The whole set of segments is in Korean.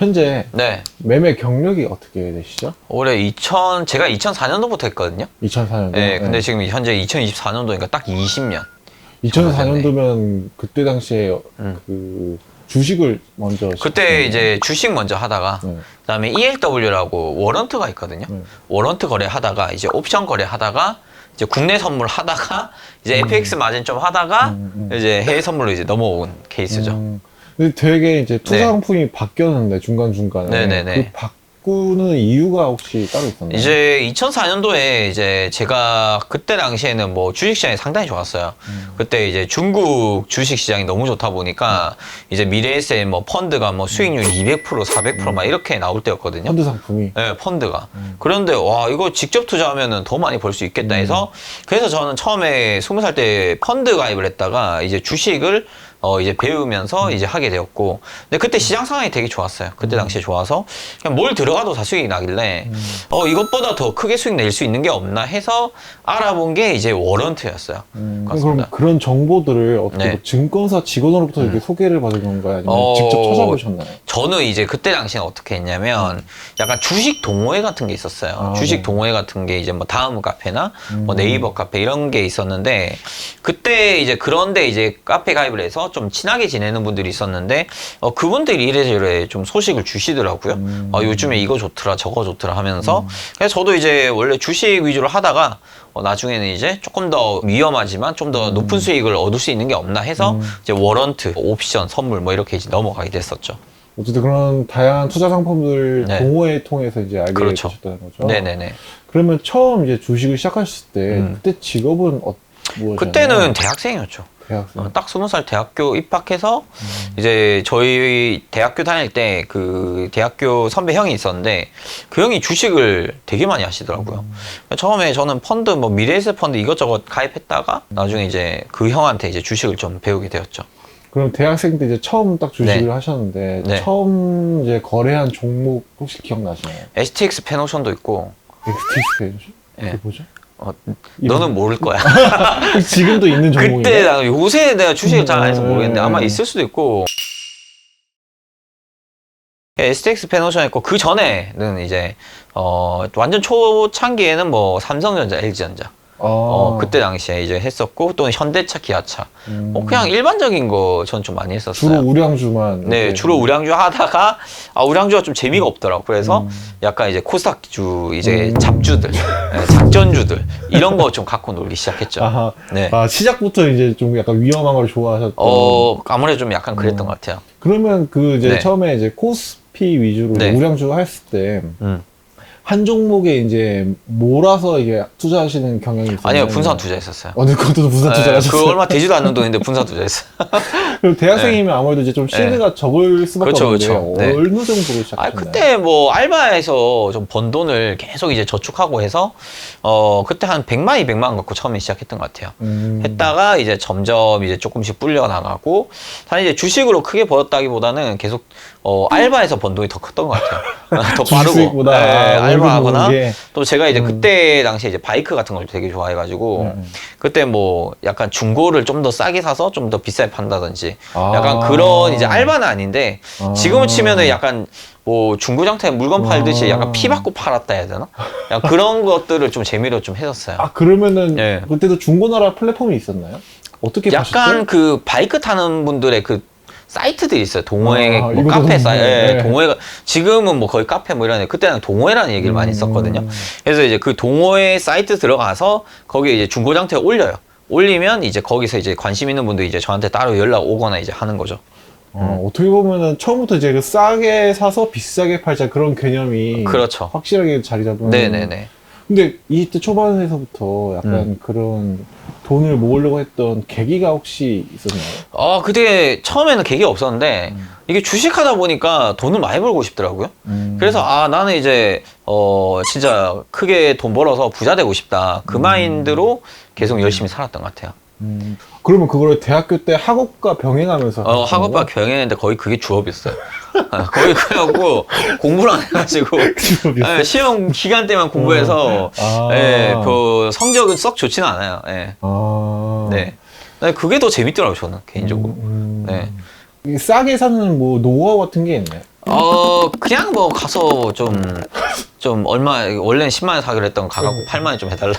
현재 네. 매매 경력이 어떻게 되시죠? 올해 제가 2004년도부터 했거든요. 2004년도. 네, 근데 지금 현재 2024년도니까 딱 20년. 2004년도면 그때 당시에 그 주식을 먼저 그때 시작했나요? 이제 주식 먼저 하다가 네. 그다음에 ELW라고 워런트가 있거든요. 네. 워런트 거래하다가 이제 옵션 거래하다가 이제 국내 선물 하다가 이제 FX 마진 좀 하다가 이제 해외 선물로 이제 넘어온 케이스죠. 근데 되게 이제 투자 네. 상품이 바뀌었는데 중간중간에 네네네. 그 바꾸는 이유가 혹시 따로 있었나요? 이제 2004년도에 이제 제가 그때 당시에는 뭐 주식시장이 상당히 좋았어요. 그때 이제 중국 주식시장이 너무 좋다 보니까 이제 미래에셋 뭐 펀드가 뭐 수익률 200% 400%막 이렇게 나올 때였거든요. 펀드 상품이. 네, 펀드가. 그런데 와 이거 직접 투자하면은 더 많이 벌 수 있겠다 해서 그래서 저는 처음에 20살 때 펀드 가입을 했다가 이제 주식을 이제 배우면서 이제 하게 되었고, 근데 그때 시장 상황이 되게 좋았어요. 그때 당시에 좋아서 그냥 뭘 들어가도 다 수익이 나길래 이것보다 더 크게 수익 낼 수 있는 게 없나 해서 알아본 게 이제 워런트였어요. 그럼 그런 정보들을 어떻게 네. 뭐 증권사 직원으로부터 이렇게 소개를 받은 건가요? 아니면 직접 찾아보셨나요? 저는 이제 그때 당시엔 어떻게 했냐면 약간 주식 동호회 같은 게 있었어요. 주식 네. 동호회 같은 게 이제 뭐 다음 카페나 뭐 네이버 카페 이런 게 있었는데 그때 이제 그런데 이제 카페 가입을 해서 좀 친하게 지내는 분들이 있었는데 그분들이 이래저래 좀 소식을 주시더라고요. 요즘에 이거 좋더라 저거 좋더라 하면서 그래서 저도 이제 원래 주식 위주로 하다가 나중에는 이제 조금 더 위험하지만 좀 더 높은 수익을 얻을 수 있는 게 없나 해서 이제 워런트, 옵션, 선물 뭐 이렇게 이제 넘어가게 됐었죠. 어쨌든 그런 다양한 투자 상품들 네. 동호회 통해서 이제 알게 그렇죠. 되셨다는 거죠. 네네네. 그러면 처음 이제 주식을 시작하셨을 때 그때 직업은 무엇이었나요? 그때는 대학생이었죠. 대학생. 딱 20살 대학교 입학해서 이제 저희 대학교 다닐 때 그 대학교 선배 형이 있었는데 그 형이 주식을 되게 많이 하시더라고요. 처음에 저는 펀드 뭐 미래에셋 펀드 이것저것 가입했다가 나중에 이제 그 형한테 이제 주식을 좀 배우게 되었죠. 그럼 대학생 때 이제 처음 딱 주식을 네. 하셨는데 네. 처음 이제 거래한 종목 혹시 기억나시나요? STX 페노션도 있고 엑스티스 네. 그게 뭐죠? 너는 모를 거야. 지금도 있는 종목인가요? 그때 요새 내가 주식을 잘 안 해서 모르겠는데 아마 있을 수도 있고 STX 페노션 있고 그 전에는 이제 완전 초창기에는 뭐 삼성전자, LG전자 그때 당시에 이제 했었고 또 현대차, 기아차 그냥 일반적인 거 전 좀 많이 했었어요. 주로 우량주만. 네, 이렇게. 주로 우량주 하다가 우량주가 좀 재미가 없더라고. 그래서 약간 이제 코스닥주 이제 잡주들, 네, 작전주들 이런 거 좀 갖고 놀기 시작했죠. 아하. 네. 시작부터 이제 좀 약간 위험한 걸 좋아하셨던. 아무래도 좀 약간 그랬던 것 같아요. 그러면 그 이제 네. 처음에 이제 코스피 위주로 네. 우량주 했을 때 한 종목에 이제 몰아서 이게 투자하시는 경향이 있어요. 아니요, 분산 투자했었어요. 어느 것도 분산 투자하셨어요. 그 얼마 되지도 않는 돈인데 분산 투자했어요. 그럼 대학생이면 아무래도 이제 좀 실드가 적을 수밖에 그렇죠, 없는데 그렇죠. 네. 어느 정도로 시작하셨나요? 그때 뭐 알바에서 좀 번 돈을 계속 이제 저축하고 해서 그때 한 100만, 200만 갖고 처음에 시작했던 것 같아요. 했다가 이제 점점 이제 조금씩 불려 나가고 사실 이제 주식으로 크게 벌었다기보다는 계속 알바에서 번 돈이 더 컸던 것 같아요. 더 빠르고. 주식보다 알바하거나 또 제가 이제 그때 당시에 이제 바이크 같은 걸 되게 좋아해가지고 그때 뭐 약간 중고를 좀 더 싸게 사서 좀 더 비싸게 판다든지 약간 그런 이제 알바는 아닌데 지금 치면은 약간 뭐 중고장터에 물건 팔듯이 약간 피 받고 팔았다 해야 되나? 약간 그런 것들을 좀 재미로 좀 했었어요. 그러면은 네. 그때도 중고나라 플랫폼이 있었나요? 어떻게 약간 파셨죠? 그 바이크 타는 분들의 그 사이트들이 있어요. 동호회, 뭐 이거 카페 사이트. 네. 동호회가, 지금은 뭐 거의 카페 뭐 이런, 그때는 동호회라는 얘기를 많이 썼거든요. 그래서 이제 그 동호회 사이트 들어가서 거기에 이제 중고장터에 올려요. 올리면 이제 거기서 이제 관심 있는 분들이 이제 저한테 따로 연락 오거나 이제 하는 거죠. 어떻게 보면은 처음부터 이제 그 싸게 사서 비싸게 팔자 그런 개념이 그렇죠. 확실하게 자리 잡은. 네네네. 근데 이때 초반에서부터 약간 그런 돈을 모으려고 했던 계기가 혹시 있었나요? 그때 처음에는 계기가 없었는데 이게 주식하다 보니까 돈을 많이 벌고 싶더라고요. 그래서 나는 이제 진짜 크게 돈 벌어서 부자 되고 싶다. 그 마인드로 계속 열심히 살았던 것 같아요. 그러면 그거를 대학교 때 학업과 병행하면서 하셨던 학업과 거예요? 병행했는데 거의 그게 주업이었어요. 거의 그래갖고 공부를 안 해가지고 주업이었어요? 네, 시험 기간 때만 공부해서 그 성적은 썩 좋지는 않아요. 네. 네, 그게 더 재밌더라고요, 저는 개인적으로. 네. 싸게 사는 뭐 노하우 같은 게 있나요? 그냥 뭐 가서 좀 얼마, 원래는 10만 원 사기로 했던 거 가갖고 8만 원 좀 해달라.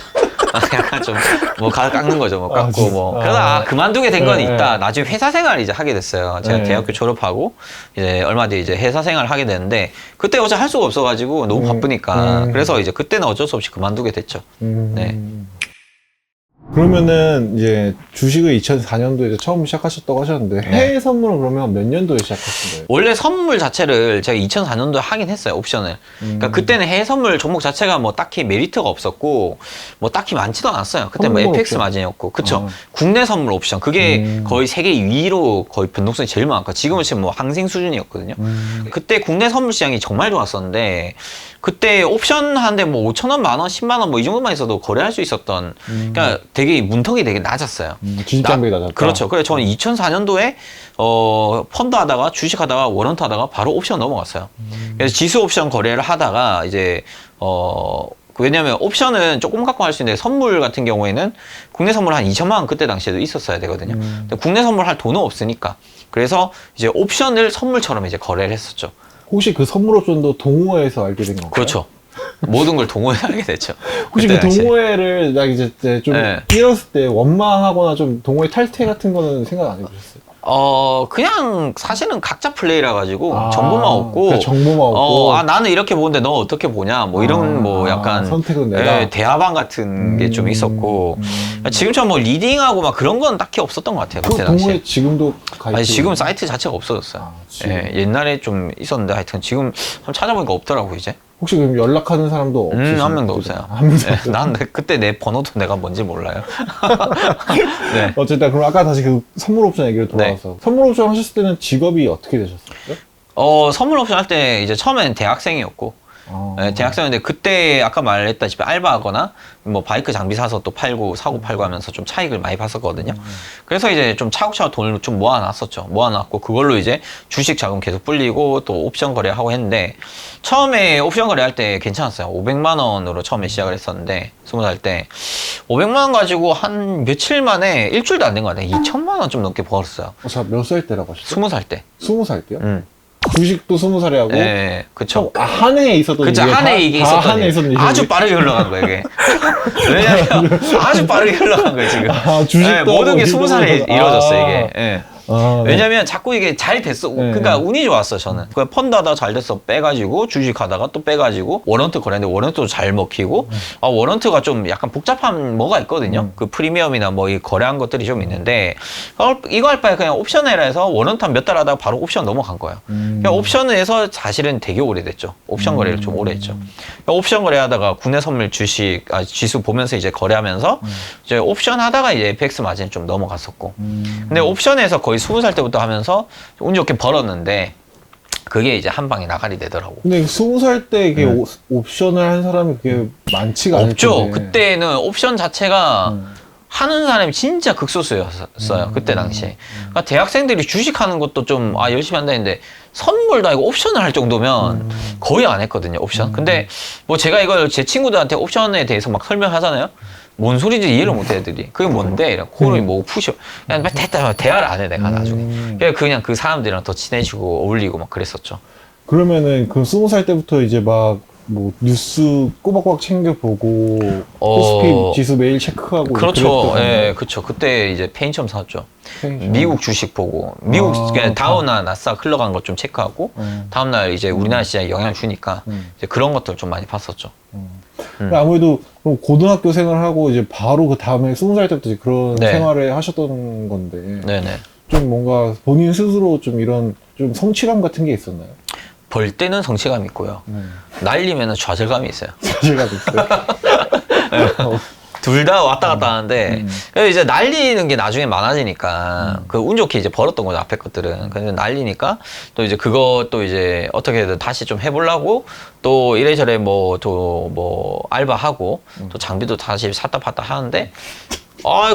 약간 좀, 뭐, 깎는 거죠. 뭐, 깎고, 뭐. 그러다, 그만두게 된 건 있다. 나중에 회사 생활을 이제 하게 됐어요. 제가 대학교 졸업하고, 이제 얼마 뒤에 이제 회사 생활을 하게 됐는데, 그때 어차피 할 수가 없어가지고, 너무 바쁘니까. 그래서 이제 그때는 어쩔 수 없이 그만두게 됐죠. 네. 그러면은 이제 주식을 2004년도에 처음 시작하셨다고 하셨는데 해외 선물은 그러면 몇 년도에 시작하신 거예요? 원래 선물 자체를 제가 2004년도에 하긴 했어요, 옵션을. 그러니까 그때는 해외 선물 종목 자체가 뭐 딱히 메리트가 없었고, 뭐 딱히 많지도 않았어요. 그때 뭐 선물 FX 옵션. 마진이었고, 그쵸. 국내 선물 옵션. 그게 거의 세계 2위로 거의 변동성이 제일 많았고, 지금은 지금 뭐 항생 수준이었거든요. 그때 국내 선물 시장이 정말 좋았었는데, 그때 옵션 하는데 뭐 5,000원, 만원, 10만원 뭐 이 정도만 있어도 거래할 수 있었던, 그러니까 되게 문턱이 되게 낮았어요. 주식 장벽이 낮았다. 그렇죠. 그래서 저는 2004년도에 펀드 하다가 주식 하다가 워런트 하다가 바로 옵션 넘어갔어요. 그래서 지수 옵션 거래를 하다가 이제 왜냐면 옵션은 조금 갖고 할 수 있는데 선물 같은 경우에는 국내 선물 한 2천만 원 그때 당시에도 있었어야 되거든요. 근데 국내 선물 할 돈은 없으니까. 그래서 이제 옵션을 선물처럼 이제 거래를 했었죠. 혹시 그 선물 옵션도 동호회에서 알게 된 건가요? 그렇죠. 모든 걸 동호회에 하게 됐죠. 혹시 그 그때 당시에. 동호회를 나 이제 좀 네. 잃었을 때 원망하거나 좀 동호회 탈퇴 같은 거는 생각 안 해보셨어요? 그냥 사실은 각자 플레이라 가지고 정보만 얻고 그래, 정보만 얻고 나는 이렇게 보는데 너 어떻게 보냐 뭐 이런 뭐 약간 선택은 내가 예, 대화방 같은 게 좀 있었고 지금처럼 뭐 리딩하고 막 그런 건 딱히 없었던 것 같아요. 그 그때 당시에. 동호회 지금도 가입 아니 지금 사이트 자체가 없어졌어요. 지금. 예, 옛날에 좀 있었는데 하여튼 지금 한번 찾아보니까 없더라고 이제. 혹시 그럼 연락하는 사람도 없으세요? 한 명도 없어요. 한 명도 예, 없어요. 난 그때 내 번호도 내가 뭔지 몰라요. 네. 어쨌든 그럼 아까 다시 그 선물 옵션 얘기를 돌아와서 선물 옵션 하셨을 때는 직업이 어떻게 되셨어요? 선물 옵션 할 때 이제 처음엔 대학생이었고 네, 대학생인데 그때 아까 말했다시피 알바하거나 뭐 바이크 장비 사서 또 사고 팔고 하면서 좀 차익을 많이 봤었거든요. 그래서 이제 좀 차곡차곡 돈을 좀 모아놨었죠. 모아놨고 그걸로 이제 주식 자금 계속 불리고 또 옵션 거래하고 했는데 처음에 옵션 거래할 때 괜찮았어요. 500만 원으로 처음에 시작을 했었는데 20살 때 500만 원 가지고 한 며칠 만에 일주일도 안 된 거 같아요. 2천만 원 좀 넘게 벌었어요. 자, 몇 살 때라고 하셨죠? 20살 때. 20살 때요? 주식도 20살에 하고 네, 그쵸. 한 해에 있었던 그쵸, 한 해에 이게 있었던 일. 아주 빠르게 흘러간 거예요, 이게. 왜냐면 아주 빠르게 흘러간 거예요, 지금. 주식도 네, 모든 게 20살에 이루어졌어요, 이게. 네. 네. 왜냐면 자꾸 이게 잘 됐어. 그러니까 운이 좋았어, 저는. 그 펀드 하다가 잘 됐어. 빼가지고, 주식 하다가 또 빼가지고, 워런트 거래했는데 워런트도 잘 먹히고, 워런트가 좀 약간 복잡한 뭐가 있거든요. 그 프리미엄이나 뭐 이 거래한 것들이 좀 있는데, 이거 할 바에 그냥 옵션 해라 해서 워런트 한 몇 달 하다가 바로 옵션 넘어간 거예요. 그냥 옵션을 해서 사실은 되게 오래됐죠. 옵션 거래를 좀 오래 했죠. 옵션 거래하다가 국내 선물 주식, 지수 보면서 이제 거래하면서, 이제 옵션 하다가 이제 FX 마진 좀 넘어갔었고. 근데 옵션에서 거의 20살 때부터 하면서 운 좋게 벌었는데 그게 이제 한 방에 나가리 되더라고. 근데 20살 때 이게 옵션을 한 사람이 그게 많지가 않을 없죠. 텐데. 그때는 옵션 자체가 하는 사람이 진짜 극소수였어요. 그때 당시에. 그러니까 대학생들이 주식하는 것도 좀 열심히 한다 했는데 선물도 아니고 옵션을 할 정도면 거의 안 했거든요. 옵션. 근데 뭐 제가 이걸 제 친구들한테 옵션에 대해서 막 설명하잖아요. 뭔 소리인지 이해를 못해 애들이. 그게 뭔데? 이런 코를 뭐 푸셔. 그냥 됐다. 대화를 안 해 내가 나중에. 그냥 그 사람들이랑 더 친해지고 어울리고 막 그랬었죠. 그러면은 그 20살 때부터 이제 막 뭐 뉴스 꼬박꼬박 챙겨보고 코스피 지수 매일 체크하고 그렇죠. 예, 그렇죠. 그때 이제 페인처럼 샀죠. 미국 주식 보고 미국 그냥 다우나 나스닥 흘러간 것 좀 체크하고 다음날 이제 우리나라 시장에 영향을 주니까 이제 그런 것들 좀 많이 봤었죠. 아무래도 고등학교 생활하고 이제 바로 그 다음에 20살 때부터 이제 그런 생활을 하셨던 건데 네네. 좀 뭔가 본인 스스로 좀 이런 좀 성취감 같은 게 있었나요? 벌 때는 성취감이 있고요. 날리면은 좌절감이 있어요. 좌절감 있어요? 둘 다 왔다 갔다 하는데 이제 날리는 게 나중에 많아지니까 그 운 좋게 이제 벌었던 거죠 앞에 것들은. 근데 날리니까 또 이제 그것도 이제 어떻게든 다시 좀 해보려고 또 이래저래 뭐 알바하고 또 장비도 다시 샀다 팔다 하는데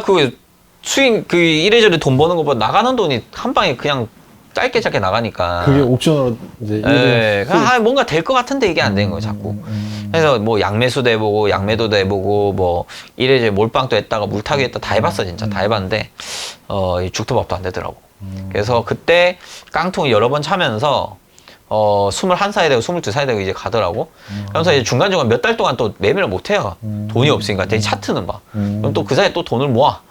그 수익 그 이래저래 돈 버는 것보다 나가는 돈이 한 방에 그냥 짧게 나가니까. 그게 옵션으로 이제 뭔가 될 것 같은데 이게 안 되는 거예요, 자꾸. 그래서 뭐 양매수도 해보고, 양매도도 해보고, 뭐 이래저래 몰빵도 했다가 물타기 했다 다 해봤어, 진짜. 다 해봤는데, 이 죽도밥도 안 되더라고. 그래서 그때 깡통 여러 번 차면서, 21살이 되고 22살이 되고 이제 가더라고. 그러면서 이제 중간중간 몇 달 동안 또 매매를 못 해요. 돈이 없으니까. 대신 차트는 봐. 그럼 또 그 사이에 또 돈을 모아.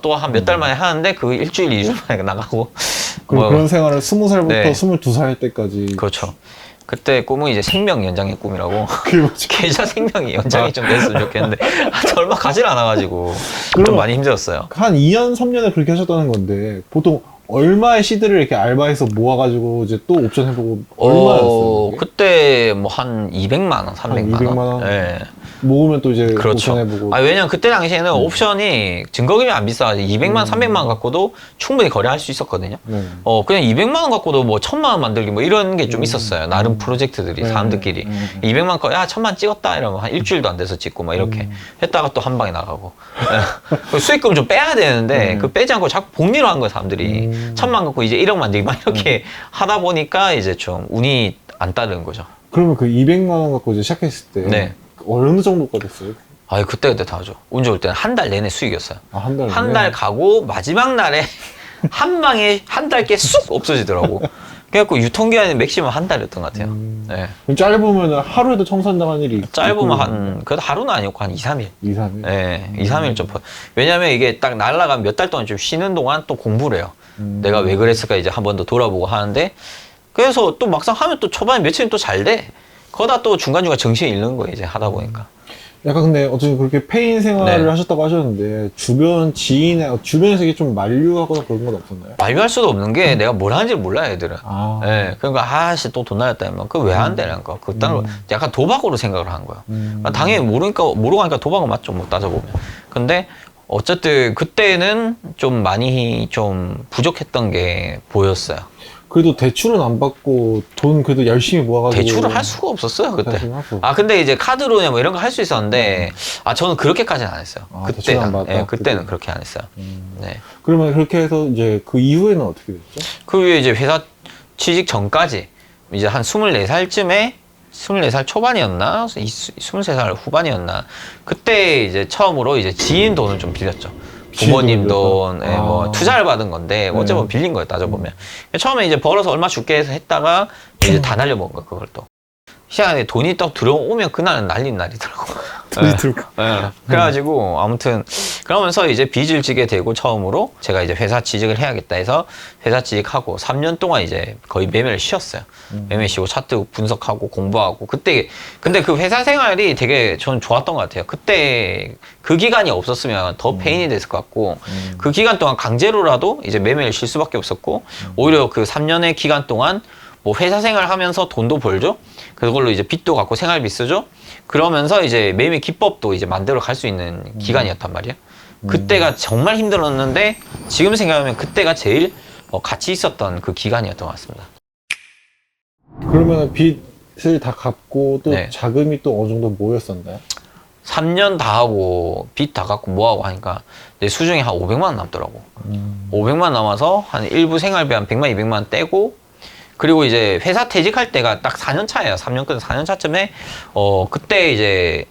또 한 몇 달 만에 하는데 그 일주일, 2주 만에 나가고. 그럼 그런 생활을 20살부터 네. 22살 때까지. 그렇죠. 그때 꿈은 이제 생명 연장의 꿈이라고. 그게 뭐지? 계좌 생명이 연장이 좀 됐으면 좋겠는데 얼마 가질 않아가지고 좀 그럼- 많이 힘들었어요. 한 2년, 3년에 그렇게 하셨다는 건데, 보통 얼마의 시드를 이렇게 알바해서 모아가지고 이제 또 옵션 해보고 얼마였어요? 그게? 그때 뭐 한 200만 원, 300만 원. 200만 원? 예. 모으면 또 이제 그렇죠. 옵션 해보고. 왜냐면 그때 당시에는 옵션이 증거금이 안 비싸가지고 200만, 300만 원 갖고도 충분히 거래할 수 있었거든요. 네. 그냥 200만 원 갖고도 뭐 1000만 원 만들기 뭐 이런 게 좀 있었어요. 나름 프로젝트들이 네. 사람들끼리. 200만 거, 야, 1000만 찍었다 이러면 한 일주일도 안 돼서 찍고 막 이렇게 했다가 또 한 방에 나가고. 예. 그 수익금 좀 빼야 되는데 그 빼지 않고 자꾸 복리로 한 거예요, 사람들이. 1000만 갖고 이제 1억 만들기 막 이렇게 하다 보니까 이제 좀 운이 안 따르는 거죠. 그러면 그 200만 원 갖고 이제 시작했을 때 네. 어느 정도까지 됐어요? 그때 다 하죠. 운 좋을 때는 한 달 내내 수익이었어요. 한 달. 한 달 가고 마지막 날에 한 방에 한 달께 쑥 없어지더라고. 그래갖고 유통기한이 맥시멈 한 달이었던 것 같아요. 네. 그럼 짧으면 하루에도 청산당한 일이 짧으면 그래도 하루는 아니고 한 2, 3일. 2, 3일. 네, 2, 3일 좀. 왜냐면 이게 딱 날라가면 몇 달 동안 좀 쉬는 동안 또 공부를 해요. 내가 왜 그랬을까 이제 한 번 더 돌아보고 하는데 그래서 또 막상 하면 또 초반에 며칠은 또 잘 돼. 거다 또 중간중간 정신이 잃는 거예요, 이제 하다 보니까. 약간 근데 어쨌든 그렇게 페인 생활을 네. 하셨다고 하셨는데 주변에서 이게 좀 만류하거나 그런 건 없었나요? 만류할 수도 없는 게 내가 뭘 하는지를 몰라요, 애들은. 아. 예, 그러니까 아씨 또 돈 날렸다 이러면 그거 왜 한대는 거. 그딴 거 약간 도박으로 생각을 한 거야. 당연히 모르고 하니까 도박은 맞죠, 뭐 따져보면. 근데 어쨌든 그때는 좀 많이 좀 부족했던 게 보였어요. 그래도 대출은 안 받고 돈 그래도 열심히 모아가지고 대출을 할 수가 없었어요, 그때. 대출을 하고. 근데 이제 카드로냐 뭐 이런 거 할 수 있었는데 저는 그렇게까지는 안 했어요. 대출 안 그때는. 받았다? 예, 그때는 그렇게 안 했어요. 네. 그러면 그렇게 해서 이제 그 이후에는 어떻게 됐죠? 그 후에 이제 회사 취직 전까지 이제 한 24살쯤에 24살 초반이었나? 23살 후반이었나? 그때 이제 처음으로 이제 지인 돈을 좀 빌렸죠. 부모님 돈, 빌렸다? 뭐 투자를 받은 건데 네. 어쩌면 빌린 거예요, 따져보면. 처음에 이제 벌어서 얼마 줄게 해서 했다가 이제 다 날려먹은 거예요, 그걸 또. 희한하게 돈이 딱 들어오면 그날은 날린 날이더라고. 돈이 들고. 그래가지고 아무튼 그러면서 이제 빚을 지게 되고 처음으로 제가 이제 회사 취직을 해야겠다 해서 회사 취직하고 3년 동안 이제 거의 매매를 쉬었어요. 매매 쉬고 차트 분석하고 공부하고 그때 근데 그 회사 생활이 되게 저는 좋았던 것 같아요. 그때 그 기간이 없었으면 더 페인이 됐을 것 같고 그 기간 동안 강제로라도 이제 매매를 쉴 수밖에 없었고 오히려 그 3년의 기간 동안 뭐 회사 생활 하면서 돈도 벌죠. 그걸로 이제 빚도 갚고 생활비 쓰죠. 그러면서 이제 매매 기법도 이제 만들어 갈 수 있는 기간이었단 말이에요. 그때가 정말 힘들었는데 지금 생각하면 그때가 제일 가치 있었던 그 기간이었던 것 같습니다. 그러면 빚을 다 갚고 또 네. 자금이 또 어느 정도 모였었나요? 3년 다 하고 빚 다 갚고 뭐하고 하니까 내 수중에 한 500만 원 남더라고. 500만 남아서 한 일부 생활비 한 100만, 200만 원 떼고 그리고 이제 회사 퇴직할 때가 딱 4년 차예요. 3년 끝 4년 차쯤에 그때 이제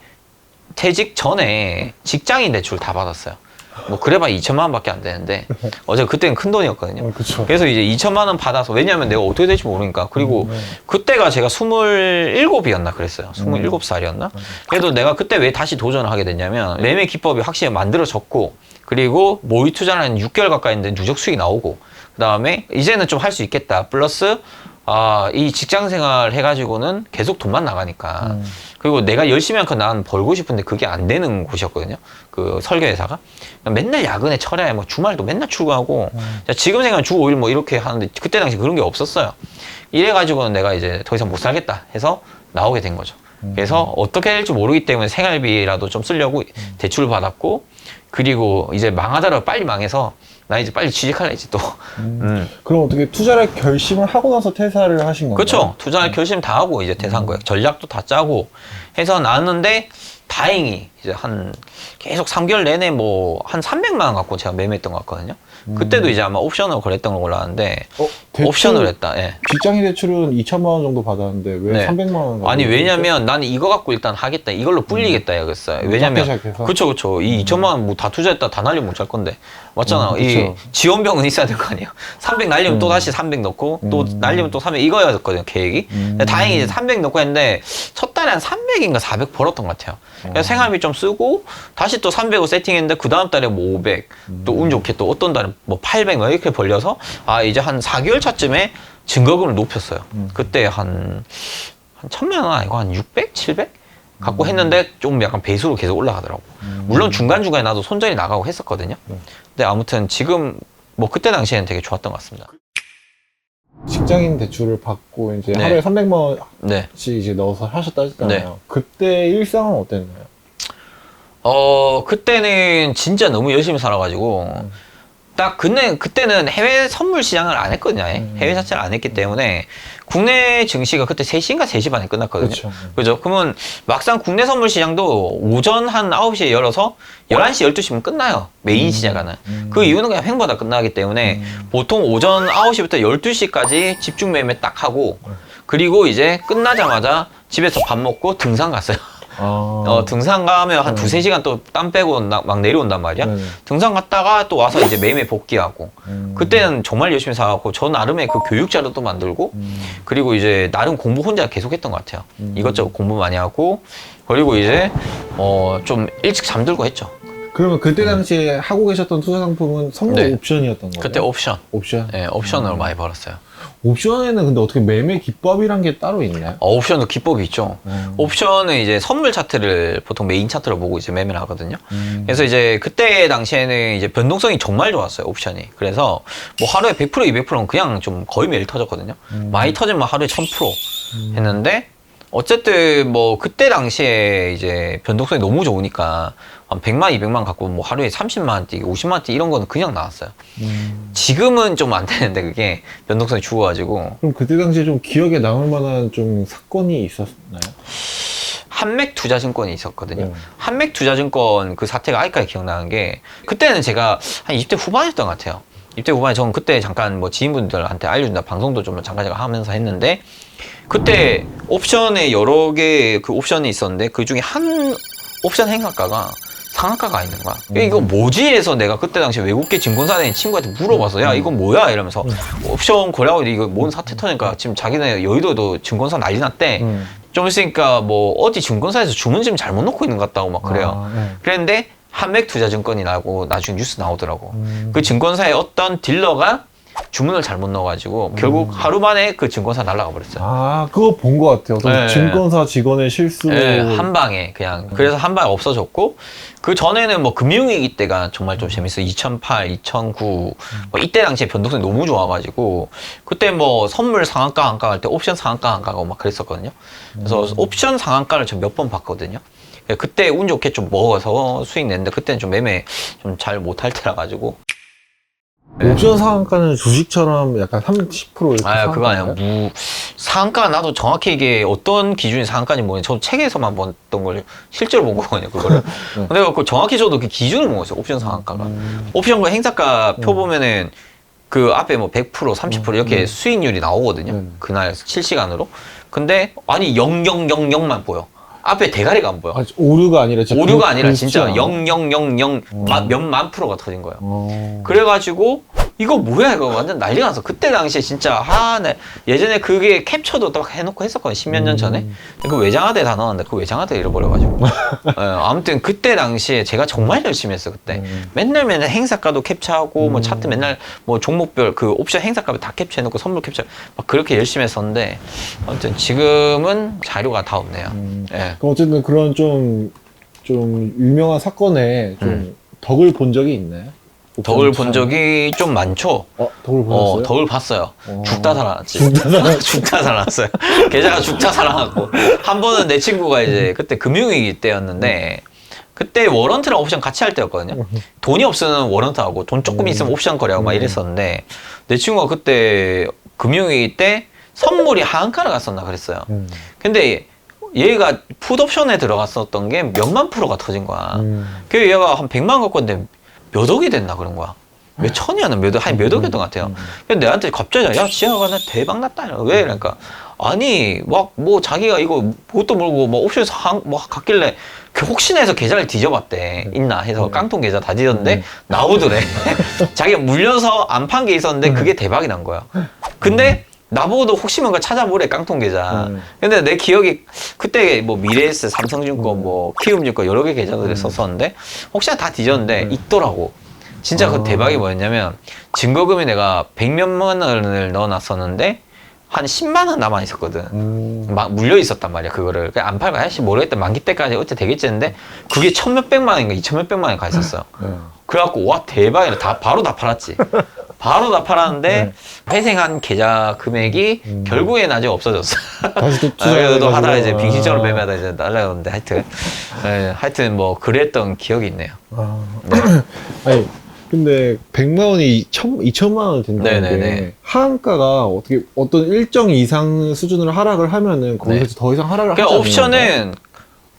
퇴직 전에 직장인 대출 다 받았어요. 뭐 그래봐 2천만 원밖에 안 되는데 어제 그때는 큰 돈이었거든요. 그렇죠. 그래서 이제 2천만 원 받아서 왜냐면 내가 어떻게 될지 모르니까 그리고 그때가 제가 27이었나 그랬어요. 27살이었나? 그래도 내가 그때 왜 다시 도전을 하게 됐냐면 매매 기법이 확실히 만들어졌고 그리고 모의 투자를 한 6개월 가까이 했는데 누적 수익이 나오고 그 다음에 이제는 좀 할 수 있겠다. 플러스 이 직장 생활 해가지고는 계속 돈만 나가니까 그리고 내가 열심히 한 건 난 벌고 싶은데 그게 안 되는 곳이었거든요. 그 설계회사가 맨날 야근에 철야에 뭐 주말도 맨날 출근하고 지금 생각하면 주 5일 뭐 이렇게 하는데 그때 당시 그런 게 없었어요. 이래가지고는 내가 이제 더 이상 못 살겠다 해서 나오게 된 거죠. 그래서 어떻게 될지 모르기 때문에 생활비라도 좀 쓰려고 대출을 받았고 그리고 이제 망하더라도 빨리 망해서 나 이제 빨리 취직할래지 또. 그럼 어떻게 투자를 결심을 하고 나서 퇴사를 하신 건가요? 그렇죠. 투자할 결심 다 하고 이제 퇴사한 거예요. 전략도 다 짜고 해서 나왔는데 다행히 이제 계속 3개월 내내 뭐 한 300만 원 갖고 제가 매매했던 것 같거든요. 그때도 이제 아마 옵션으로 거래했던 걸 올라왔는데 대출, 옵션으로 했다. 예. 직장인 대출은 2천만 원 정도 받았는데 왜 네. 300만 원? 아니 왜냐면 나는 이거 갖고 일단 하겠다. 이걸로 불리겠다 이랬어요. 왜냐면 시작해서? 그쵸. 이 2천만 원 뭐 다 투자했다 다 날리면 못 살 건데 맞잖아. 이 그쵸. 지원병은 있어야 될 거 아니에요. 300 날리면 또 다시 300 넣고 또 날리면 또 300 이거였거든요 계획이. 근데 다행히 이제 300 넣고 했는데 첫 달에 한 300인가 400 벌었던 것 같아요. 그래서 생활비 좀 쓰고 다시 또 300으로 세팅했는데 그 다음 달에 뭐 500 또 운 좋게 또 어떤 달은 뭐 800 뭐 이렇게 벌려서 아 이제 한 4개월 차쯤에 증거금을 높였어요. 그때 한 1,000만 원 아니고 한 600, 700 갖고 했는데 좀 약간 배수로 계속 올라가더라고. 물론 중간중간에 나도 손절이 나가고 했었거든요. 근데 아무튼 지금 뭐 그때 당시에는 되게 좋았던 것 같습니다. 직장인 대출을 받고 이제 네. 하루에 300만 원씩 네. 이제 넣어서 하셨다 했잖아요. 네. 그때 일상은 어땠나요? 그때는 진짜 너무 열심히 살아가지고 딱 그때는 해외 선물 시장을 안 했거든요. 해외 자체를 안 했기 때문에 국내 증시가 그때 3시인가 3시 반에 끝났거든요. 그렇죠. 그죠? 그러면 막상 국내 선물 시장도 오전 한 9시에 열어서 11시, 12시면 끝나요. 메인 시장은. 그 이유는 그냥 횡보다 끝나기 때문에 보통 오전 9시부터 12시까지 집중 매매 딱 하고 그리고 이제 끝나자마자 집에서 밥 먹고 등산 갔어요. 등산 가면 한 2-3시간 또 땀 빼고 막 내려온단 말이야. 네네. 등산 갔다가 또 와서 이제 매매 복귀하고. 그때는 정말 열심히 살았고, 저 나름의 그 교육 자료도 만들고, 그리고 이제 나름 공부 혼자 계속 했던 것 같아요. 이것저것 공부 많이 하고, 그리고 이제, 좀 일찍 잠들고 했죠. 그러면 그때 당시에 하고 계셨던 투자 상품은 선물 네. 옵션이었던 거예요? 그때 옵션. 옵션? 네, 옵션으로 많이 벌었어요. 옵션에는 근데 어떻게 매매 기법이란 게 따로 있나요? 옵션도 기법이 있죠. 옵션은 이제 선물 차트를 보통 메인 차트로 보고 이제 매매를 하거든요. 그래서 이제 그때 당시에는 이제 변동성이 정말 좋았어요, 옵션이. 그래서 뭐 하루에 100%, 200%는 그냥 좀 거의 매일 터졌거든요. 많이 터지면 하루에 1000% 했는데 어쨌든 뭐 그때 당시에 이제 변동성이 너무 좋으니까 한 100만, 200만 갖고 뭐 하루에 30만 뛰기, 50만 뛰기 이런 거는 그냥 나왔어요. 지금은 좀 안 되는데 그게 변동성이 죽어가지고. 그럼 그때 당시에 좀 기억에 남을 만한 좀 사건이 있었나요? 한맥투자증권이 있었거든요. 네. 한맥투자증권 그 사태가 아직까지 기억나는 게 그때는 제가 한 20대 후반이었던 것 같아요. 20대 후반에 저는 그때 잠깐 뭐 지인분들한테 알려준다 방송도 좀 잠깐 제가 하면서 했는데 그때 옵션에 여러 개의 그 옵션이 있었는데 그 중에 한 옵션 행사가가 상한가가 있는 거야. 이거 뭐지? 해서 내가 그때 당시 외국계 증권사 다니는 친구한테 물어봐서 야 이건 뭐야? 이러면서 옵션 거래하고 이거 뭔 사태 터니까 지금 자기네 여의도도 증권사 난리 났대. 좀 있으니까 뭐 어디 증권사에서 주문지금 잘못 놓고 있는 것 같다고 막 그래요. 네. 그랬는데 한맥투자증권이라고 나중에 뉴스 나오더라고. 그 증권사의 어떤 딜러가 주문을 잘못 넣어가지고 결국 하루 만에 그 증권사 날아가 버렸어요. 아, 그거 본 것 같아요. 어떤 네. 증권사 직원의 실수로. 네, 한 방에 그냥 그래서 한 방에 없어졌고 그 전에는 뭐 금융위기 때가 정말 좀 재밌어요. 2008, 2009 뭐 이때 당시에 변동성이 너무 좋아가지고 그때 뭐 선물 상한가 한가 할 때 옵션 상한가 한가고 막 그랬었거든요. 그래서 옵션 상한가를 좀 몇 번 봤거든요. 그때 운 좋게 좀 먹어서 수익 냈는데 그때는 좀 매매 좀 잘 못할 때라 가지고. 옵션 상한가는 주식처럼 약간 30% 이렇게 그거 아니야. 상한가인가요? 상한가 나도 정확히 이게 어떤 기준이 상한가인지 모르겠는데 저도 책에서만 봤던 걸 실제로 본 거거든요, 그거를. 근데 그 정확히 저도 그 기준을 본 거였어요, 옵션 상한가가. 옵션과 행사가 표 보면은 그 앞에 뭐 100%, 30% 이렇게 수익률이 나오거든요. 그날 실시간으로. 근데 아니 0000만 보여. 앞에 대가리가 안 보여. 아, 오류가 아니라 진짜 오류가 아니라 글씨야. 진짜 0000 몇만 프로가 터진 거예요. 어. 그래가지고 이거 뭐야 이거 완전 난리가 나서 그때 당시에 진짜 네. 예전에 그게 캡처도 딱 해놓고 했었거든요. 10몇 년 전에. 그 외장하드에 다 넣었는데 그 외장하드에 잃어버려가지고. 아무튼 그때 당시에 제가 정말 열심히 했어요. 그때 맨날 행사가도 캡처하고 뭐 차트 맨날 뭐 종목별 그 옵션 행사가도 다 캡처해놓고 선물 캡처 막 그렇게 열심히 했었는데 아무튼 지금은 자료가 다 없네요. 예. 그럼 어쨌든 그런 좀 유명한 사건에 좀 덕을 본 적이 있나요? 덕을 본 적이 좀 많죠. 덕을 보셨어요? 덕을 봤어요. 죽다 살아났지. 죽다 살아났어요. 계좌가 죽다 살아났고. 한 번은 내 친구가 이제 그때 금융위기 때였는데, 그때 워런트랑 옵션 같이 할 때였거든요. 돈이 없으면 워런트하고, 돈 조금 있으면 옵션 거래하고 막 이랬었는데, 내 친구가 그때 금융위기 때 선물이 하한가를 갔었나 그랬어요. 근데 얘가 풋옵션에 들어갔었던 게 몇만 프로가 터진 거야. 그래서 얘가 한 100만 갖고 있는데 몇 억이 됐나 그런 거야. 몇 천이었나 몇 억이었던 것 같아요. 근데 내한테 갑자기 야 지하가 나 대박 났다. 왜? 그러니까 아니 막 뭐 자기가 이거 그것도 모르고 뭐 옵션 뭐 갔길래 그 혹시나 해서 계좌를 뒤져봤대. 있나 해서 깡통 계좌 다 뒤졌는데 나오더래. 자기가 물려서 안 판 게 있었는데 그게 대박이 난 거야. 근데 나보고도 혹시 뭔가 찾아보래 깡통 계좌. 근데 내 기억이 그때 뭐 미래에스, 삼성증권, 뭐 키움증권 여러 개 계좌들을 썼었는데 혹시나 다 뒤졌는데 있더라고. 진짜 그 대박이 뭐였냐면 증거금이 내가 100몇만 원을 넣어놨었는데 한 10만 원 남아 있었거든. 막 물려 있었단 말이야 그거를. 그냥 안 팔고 아저씨 모르겠다 만기 때까지 어째 되겠지 했는데 그게 1,몇백만 원인가 2,몇백만 원이 가 있었어. 그래갖고 와 대박이다. 다 바로 다 팔았지. 바로 다 팔았는데 회생한 계좌 금액이 결국에 나중에 없어졌어. 다시 또 그래도 하다가 이제 빙신적으로 매매하다 이제 날라갔는데 하여튼 뭐 그랬던 기억이 있네요. 네. 아니 근데 100만 원이 2천만 원 된다는 네네네. 게 하한가가 어떻게 어떤 일정 이상 수준으로 하락을 하면은 거기서 더 이상 하락을 하지 그러니까 않는 옵션은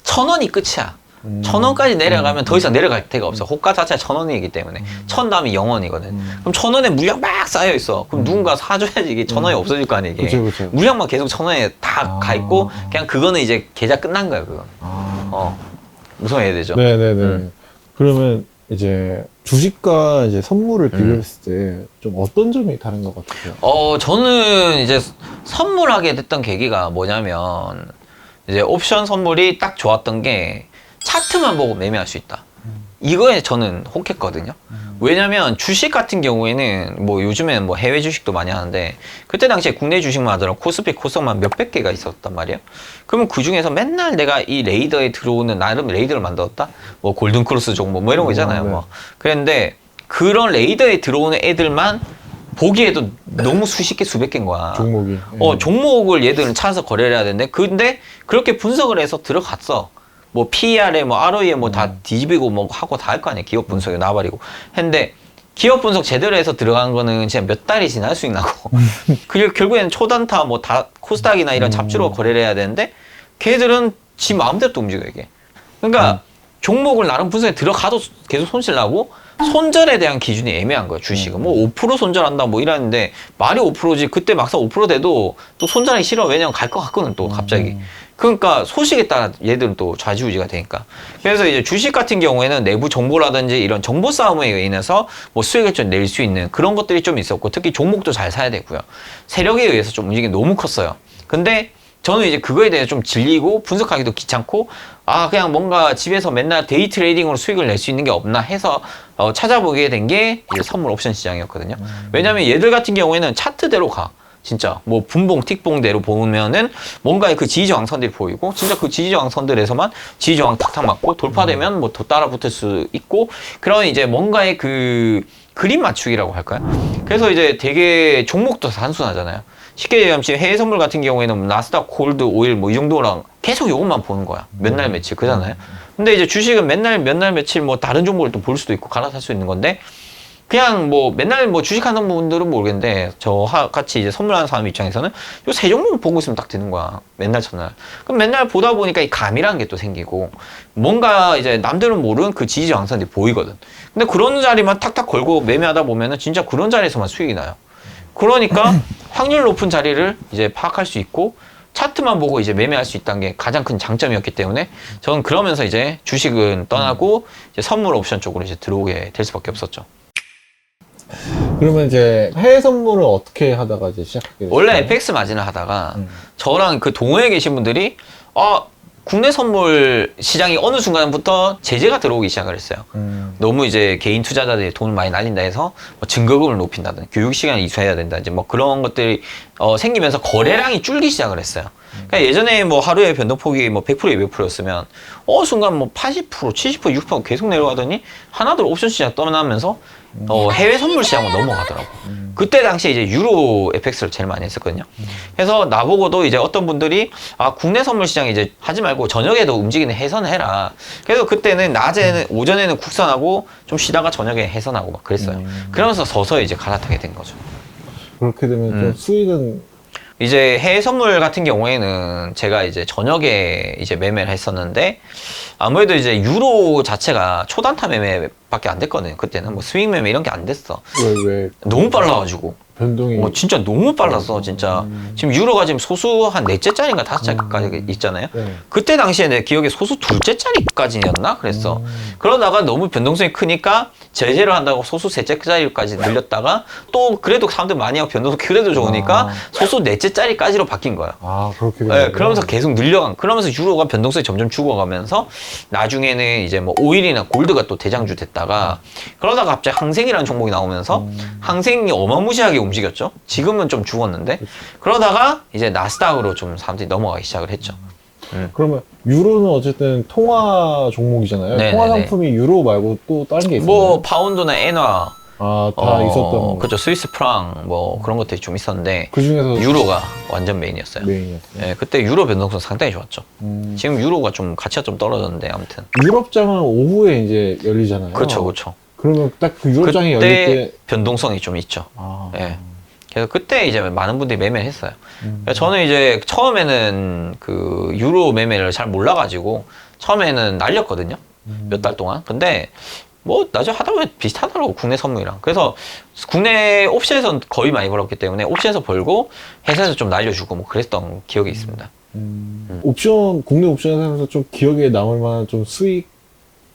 1,000원이 끝이야. 1,000원까지 내려가면 더 이상 내려갈 데가 없어. 호가 자체가 1,000원이기 때문에 1,000 다음에 0원이거든. 그럼 1,000원에 물량 막 쌓여 있어. 그럼 누군가 사줘야지 이게 1,000원이 없어질 거 아니야 이게. 그쵸. 물량만 계속 1,000원에 다 가 있고 그냥 그거는 이제 계좌 끝난 거야 그거. 무성해야 되죠. 네네네. 그러면 이제 주식과 이제 선물을 비교했을 때 좀 어떤 점이 다른 것 같아요? 저는 이제 선물하게 됐던 계기가 뭐냐면 이제 옵션 선물이 딱 좋았던 게 차트만 보고 매매할 수 있다. 이거에 저는 혹했거든요. 왜냐면 주식 같은 경우에는 뭐 요즘에는 뭐 해외 주식도 많이 하는데 그때 당시에 국내 주식만 하더라도 코스피, 코스닥만 몇백 개가 있었단 말이에요. 그러면 그 중에서 맨날 내가 이 레이더에 들어오는 나름 레이더를 만들었다. 뭐 골든크로스 종목 뭐 이런 거 있잖아요. 네. 뭐 그랬는데 그런 레이더에 들어오는 애들만 보기에도 너무 수십 개, 수백 개인 거야. 종목이. 종목을 얘들은 찾아서 거래를 해야 되는데 근데 그렇게 분석을 해서 들어갔어. 뭐 PER에 뭐 ROE에 뭐 다 뒤집이고 뭐 하고 다 할 거 아니야. 기업 분석에 나와버리고 했는데 기업 분석 제대로 해서 들어간 거는 진짜 몇 달이 지날 수 있나고. 그리고 결국에는 초단타 뭐 다 코스닥이나 이런 잡주로 거래를 해야 되는데 걔들은 지 마음대로 또 움직여 이게. 그러니까 종목을 나름 분석에 들어가도 계속 손실 나고 손절에 대한 기준이 애매한 거야 주식은. 뭐 5% 손절한다 뭐 이러는데 말이 5%지 그때 막상 5% 돼도 또 손절하기 싫어. 왜냐면 갈 것 같거든 또 갑자기. 그러니까 소식에 따라 얘들은 또 좌지우지가 되니까. 그래서 이제 주식 같은 경우에는 내부 정보라든지 이런 정보 싸움에 인해서 뭐 수익을 좀 낼 수 있는 그런 것들이 좀 있었고 특히 종목도 잘 사야 되고요. 세력에 의해서 좀 움직임이 너무 컸어요. 근데 저는 이제 그거에 대해서 좀 질리고 분석하기도 귀찮고 그냥 뭔가 집에서 맨날 데이 트레이딩으로 수익을 낼 수 있는 게 없나 해서 찾아보게 된 게 이제 선물 옵션 시장이었거든요. 왜냐면 얘들 같은 경우에는 차트대로 가. 진짜 뭐 분봉 틱봉대로 보면은 뭔가의 그 지지저항선들이 보이고 진짜 그 지지저항선들에서만 지지저항 탁탁 맞고 돌파되면 뭐 더 따라 붙을 수 있고 그런 이제 뭔가의 그 그림 맞추기라고 할까요? 그래서 이제 되게 종목도 단순하잖아요. 쉽게 얘기하면 지금 해외 선물 같은 경우에는 나스닥, 골드, 오일 뭐 이 정도랑 계속 요것만 보는 거야. 몇 날 며칠 그잖아요. 근데 이제 주식은 맨날 몇 날 며칠 뭐 다른 종목을 또 볼 수도 있고 갈아탈 수 있는 건데 그냥 뭐 맨날 뭐 주식하는 분들은 모르겠는데 같이 이제 선물하는 사람 입장에서는 요 세 종목만 보고 있으면 딱 되는 거야. 맨날 첫날. 그럼 맨날 보다 보니까 이 감이라는 게 또 생기고 뭔가 이제 남들은 모르는 그 지지저항선들이 보이거든. 근데 그런 자리만 탁탁 걸고 매매하다 보면은 진짜 그런 자리에서만 수익이 나요. 그러니까 확률 높은 자리를 이제 파악할 수 있고 차트만 보고 이제 매매할 수 있다는 게 가장 큰 장점이었기 때문에 저는 그러면서 이제 주식은 떠나고 이제 선물 옵션 쪽으로 이제 들어오게 될 수밖에 없었죠. 그러면 이제 해외 선물을 어떻게 하다가 이제 시작하게 됐어요? 원래 FX 마진을 하다가 저랑 그 동호회에 계신 분들이 국내 선물 시장이 어느 순간부터 제재가 들어오기 시작을 했어요. 너무 이제 개인 투자자들이 돈을 많이 날린다 해서 뭐 증거금을 높인다든지 교육 시간을 이수해야 된다든지 뭐 그런 것들이 생기면서 거래량이 줄기 시작을 했어요. 그러니까 예전에 뭐 하루에 변동폭이 뭐 100%, 200%였으면 순간 뭐 80%, 70%, 60% 계속 내려가더니 하나둘 옵션 시장 떠나면서 해외 선물 시장으로 넘어가더라고. 그때 당시에 이제 유로 FX를 제일 많이 했었거든요. 그래서 나보고도 이제 어떤 분들이 국내 선물 시장 이제 하지 말고 저녁에도 움직이는 해선을 해라. 그래서 그때는 낮에는 오전에는 국선하고 좀 쉬다가 저녁에 해선하고 막 그랬어요. 그러면서 서서히 이제 갈아타게 된 거죠. 그렇게 되면 좀 수익은 이제 해외 선물 같은 경우에는 제가 이제 저녁에 이제 매매를 했었는데 아무래도 이제 유로 자체가 초단타 매매밖에 밖에 안 됐거든요. 그때는 뭐 스윙 매매 이런 게 안 됐어. 왜 너무 빨라가지고. 변동이 진짜 너무 빨랐어, 진짜. 지금 유로가 지금 소수 한 넷째짜리인가 다섯째까지 있잖아요. 네. 그때 당시에 내 기억에 소수 둘째짜리까지였나? 그랬어. 그러다가 너무 변동성이 크니까 제재를 한다고 소수 셋째짜리까지 늘렸다가 또 그래도 사람들 많이 하고 변동성 그래도 좋으니까 소수 넷째짜리까지로 바뀐 거야. 그렇게 네, 그러면서 계속 늘려간, 그러면서 유로가 변동성이 점점 죽어가면서 나중에는 이제 뭐 오일이나 골드가 또 대장주 됐다가 그러다가 갑자기 항생이라는 종목이 나오면서 항생이 어마무시하게 움직였죠. 지금은 좀 죽었는데 그러다가 이제 나스닥으로 좀 사람들이 넘어가기 시작을 했죠. 그러면 유로는 어쨌든 통화 종목이잖아요. 네네네. 통화 상품이 유로 말고 또 다른 게 있어요? 뭐 파운드나 엔화, 다 있었던 그죠, 스위스 프랑 뭐 그런 것들이 좀 있었는데 그 중에서 유로가 완전 메인이었어요. 메인이었어요. 예, 그때 유로 변동성 상당히 좋았죠. 지금 유로가 좀 가치가 좀 떨어졌는데 아무튼. 유럽장은 오후에 이제 열리잖아요. 그렇죠, 그렇죠. 그러면 딱 그 유럽장이 열릴 그때 때 변동성이 좀 있죠. 예. 그래서 그때 이제 많은 분들이 매매를 했어요. 저는 이제 처음에는 그 유로 매매를 잘 몰라가지고 처음에는 날렸거든요. 몇 달 동안. 근데 뭐 나중에 하다 보면 비슷하더라고, 국내 선물이랑. 그래서 국내 옵션에서는 거의 많이 벌었기 때문에 옵션에서 벌고 회사에서 좀 날려주고 뭐 그랬던 기억이 있습니다. 옵션 국내 옵션에서 하면서 좀 기억에 남을 만한 좀 수익이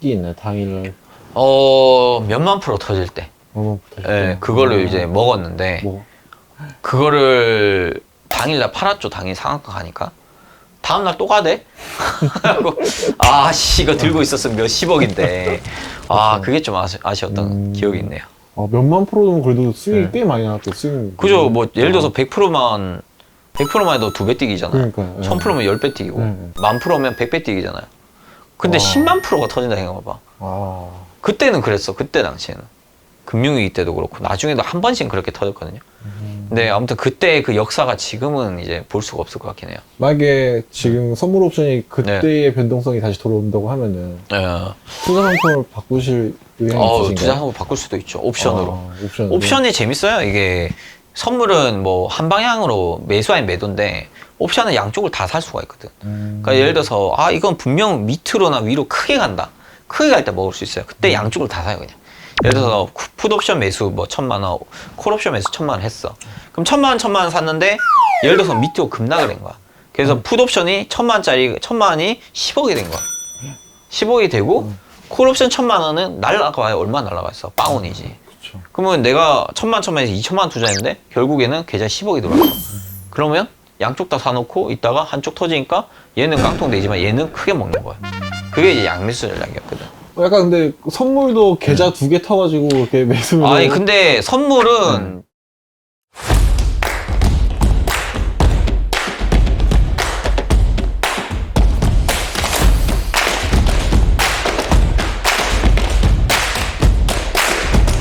있나요? 당일 몇만 프로 터질 때. 예, 네, 그거를 이제 먹었는데 뭐 그거를 당일날 팔았죠. 당일 상한가 가니까. 다음날 또 가대? 하고, 씨, 이거 들고 있었으면 몇십억인데. 그게 좀 아쉬웠던 기억이 있네요. 몇만 프로면 그래도 수익이 꽤 많이 나왔죠. 수익. 그죠. 뭐, 예를 들어서 100%만 해도 2배 뛰기잖아요. 그러니까요. 1000%면 10배 뛰기고, 네. 10,000%면 100배 뛰기잖아요. 근데 10만 프로가 터진다 생각해봐. 그때는 그랬어. 그때 당시에는. 금융위기 때도 그렇고, 나중에도 한 번씩 그렇게 터졌거든요. 근데 아무튼 그때 그 역사가 지금은 이제 볼 수가 없을 것 같긴 해요. 만약에 지금 선물 옵션이 그때의 변동성이 다시 돌아온다고 하면은 투자 상품을 바꾸실 의향이 있으신가요? 투자 상품 바꿀 수도 있죠. 옵션으로. 옵션으로. 옵션이 재밌어요. 이게 선물은 뭐 한 방향으로 매수 아닌 매도인데 옵션은 양쪽을 다 살 수가 있거든. 그러니까 예를 들어서 이건 분명 밑으로나 위로 크게 간다. 크게 갈 때 먹을 수 있어요. 그때 양쪽을 다 사요, 그냥. 예를 들어서 풋옵션 매수 뭐 1,000만 원, 콜옵션 매수 1,000만 원 했어. 그럼 1,000만 원 샀는데 예를 들어서 밑으로 급락을 된 거야. 그래서 풋옵션이 1,000만 원이 10억이 된 거야. 10억이 되고 콜옵션 1,000만 원은 날라가야 얼마 날라가 있어? 빵원이지. 그쵸. 그러면 내가 1,000만에서 2,000만 원 투자했는데 결국에는 계좌에 10억이 들어왔어. 그러면 양쪽 다 사놓고 있다가 한쪽 터지니까 얘는 깡통 내지만 얘는 크게 먹는 거야. 그게 이제 양매수 전략이었거든. 약간 근데 선물도 계좌 2개 터가지고 이렇게 매수를. 근데 선물은